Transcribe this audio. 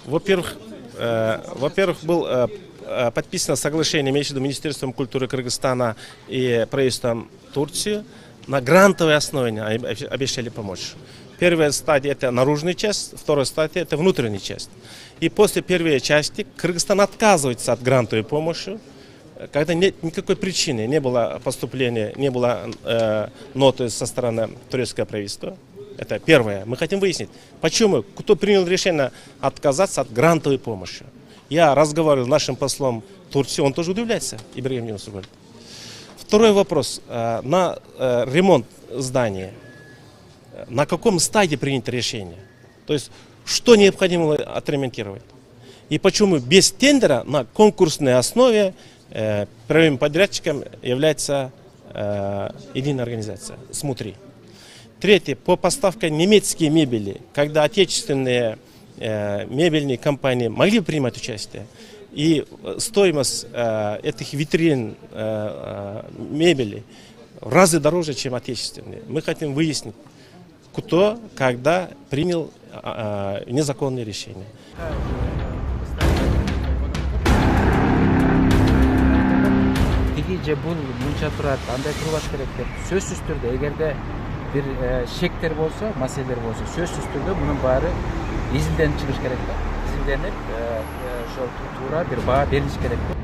Во-первых, был подписано соглашение между Министерством культуры Кыргызстана и правительством Турции. На грантовой основе обещали помочь. Первая стадия – это наружная часть, вторая стадия – это внутренняя часть. И после первой части Кыргызстан отказывается от грантовой помощи, когда нет никакой причины, не было поступления, не было ноты со стороны турецкого правительства. Это первое. Мы хотим выяснить, почему, кто принял решение отказаться от грантовой помощи. Я разговаривал с нашим послом Турции, он тоже удивляется, Ибрагим Юнусов говорит. Второй вопрос. На ремонт здания. На каком стадии принято решение? То есть, что необходимо отремонтировать? И почему без тендера на конкурсной основе первым подрядчиком является единая организация «Смотри». Третье. По поставке немецкой мебели, когда отечественные мебельные компании могли принимать участие, и стоимость этих витрин мебели в разы дороже, чем отечественные. Мы хотим выяснить, кто, когда принял незаконные решения. Тиги же бул мынча турат, андай турбаш керек деп сөзсүз түрдө эгерде бир шектер болсо, маселелер болсо, сөзсүз түрдө мунун баары изилденип чыгыш керек да. Изилденип ошол туура бир баа берилиш керек да.